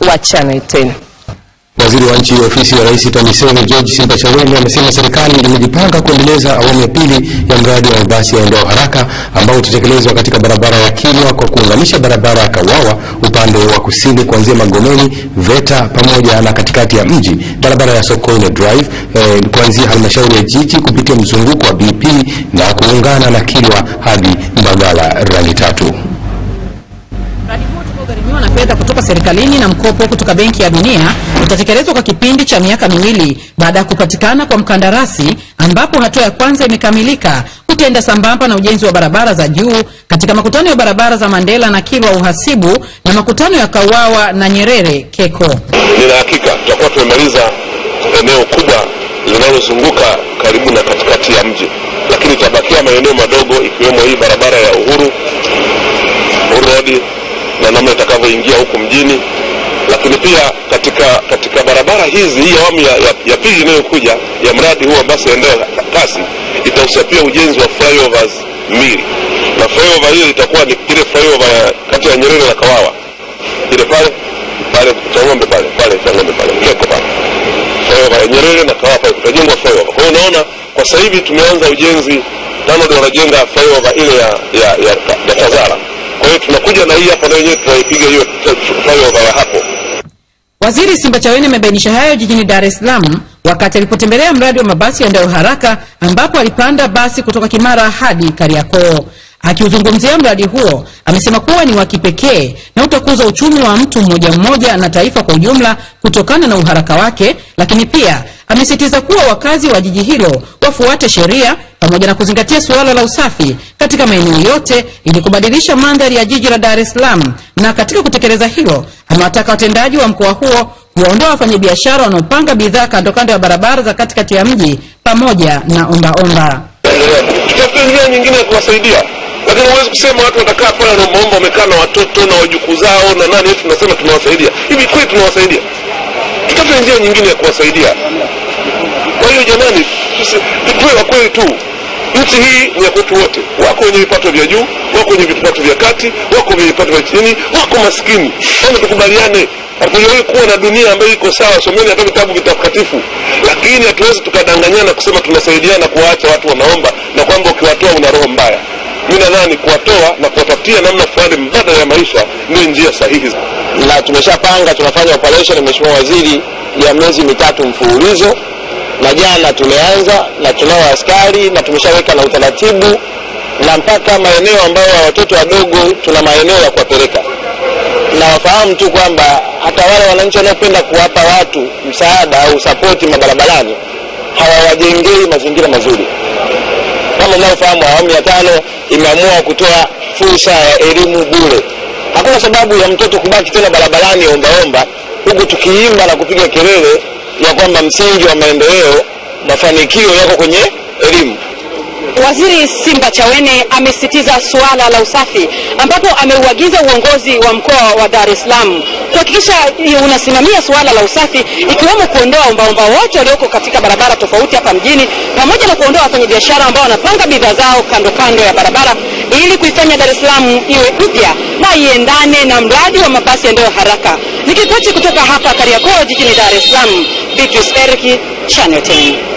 wa Channel 10. Waziri wa nchi ofisi ya Rais TAMISEMI George Simbachawene amesema serikali imejipanga kuendeleza awamu ya pili ya mradi wa mabasi yaendayo haraka ambao utatekelezwa katika barabara ya Kilwa kwa kuunganisha barabara ya Kawawa upande wa kusini kuanzia Magomeni, Veta pamoja na katikati ya mji, barabara ya Sokoine Drive kuanzia halmashauri ya jiji kupitia mzunguko wa BP na kuungana na Kilwa hadi Mbagala Rali 3. Mradi huo utakaogharimiwa na fedha kutoka serikalini na mkopo kutoka Benki ya Dunia utatekelezwa kwa kipindi cha miaka 2 baada ya kupatikana kwa mkandarasi, ambapo hatua ya kwanza imekamilika. Utaenda sambamba na ujenzi wa barabara za juu katika makutano ya barabara za Mandela na Kilwa Uhasibu na makutano ya Kawawa na Nyerere Keko. Nina hakika tutakuwa tumemaliza eneo kubwa linalozunguka karibu na katikati ya mji, lakini tabakia maeneo madogo ikiwemo hii barabara ya Uhuru Road na namna itakavyoingia huku mjini. Lakini pia katika barabara hizi, hii awamu ya pili inayokuja ya mradi huu basi eneo kasi itahusisha pia ujenzi wa flyovers 2, na flyover hiyo itakuwa ni ile flyover kati ya Nyerere na Kawawa, ile pale Changombe pale Keko pale, flyover ya Nyerere na Kawawa pale itajengwa flyover. Kwa hiyo unaona kwa sasa hivi tumeanza ujenzi ndio wanajenga flyover ile ya Tazara. Kwa hiyo tunakuja na hii hapa na yenyewe tunaipiga hiyo flyover ya hapo. Waziri Simbachawene amebainisha hayo jijini Dar es Salaam wakati alipotembelea mradi wa mabasi yaendayo haraka, ambapo alipanda basi kutoka Kimara hadi Kariakoo. Akiuzungumzia mradi huo, amesema kuwa ni wa kipekee na utakuza uchumi wa mtu mmoja na taifa kwa ujumla kutokana na uharaka wake, lakini pia amesisitiza kuwa wakazi wa jiji hilo wafuate sheria pamoja na kuzingatia suala la usafi katika maeneo yote ili kubadilisha mandhari ya jiji la Dar es Salaam. Na katika kutekeleza hilo, amewataka watendaji wa mkoa huo kuondoa wafanyabiashara wanaopanga bidhaa kando ya barabara za katikati ya mji pamoja na omba. Tutafute njia nyingine ya kuwasaidia, lakini huwezi kusema watu watakaa pale na omba wamekaa na watoto na wajukuu zao na nani, eti tunasema tunawasaidia. Hivi kweli tunawasaidia? Tutafute njia nyingine ya kuwasaidia. Kwa hiyo jamani, tuwe kweli tu. Nchi hii ni ya kwetu wote. Wako wenye vipato vya juu, wako wenye vipato vya kati, wako wenye vipato vya chini, wako maskini. Hebu tukubaliane. Hatujawahi kuwa na dunia ambayo iko sawa. Someni hata vitabu vitakatifu. Lakini hatuwezi tukadanganyana kusema tunasaidiana kuwaacha watu wanaomba na kwamba ukiwatoa una roho mbaya. Mimi nadhani kuwatoa na kuwatafutia namna fulani mbadala ya maisha ndio njia sahihi. Na tumeshapanga tunafanya operation Mheshimiwa Waziri ya miezi 3 mfululizo. Na jana tumeanza na tunao askari na tumeshaweka na utaratibu, na mpaka maeneo ambayo watoto wadogo tuna maeneo ya kuwapeleka. Na wafahamu tu kwamba hata wale wananchi wanaopenda kuwapa watu msaada au support mabarabarani hawawajengei mazingira mazuri. Kama mnaofahamu, awamu ya 5 imeamua kutoa fursa ya elimu bure. Hakuna sababu ya mtoto kubaki tena barabarani omba huku tukiimba na kupiga kelele ya kwamba msingi wa maendeleo, mafanikio yako kwenye elimu. Waziri Simbachawene amesisitiza suala la usafi, ambapo ameuagiza uongozi wa mkoa wa Dar es Salaam kuhakikisha unasimamia suala la usafi, ikiwemo kuondoa omba wote walioko katika barabara tofauti hapa mjini, pamoja na kuondoa wafanyabiashara ambao wanapanga bidhaa zao kando ya barabara, ili kuifanya Dar es Salaam iwe mpya na iendane na mradi wa mabasi yaendayo haraka. Nikiripoti kutoka hapa Kariakoo jijini Dar es Salaam, Beatrice Eriki, Channel 10.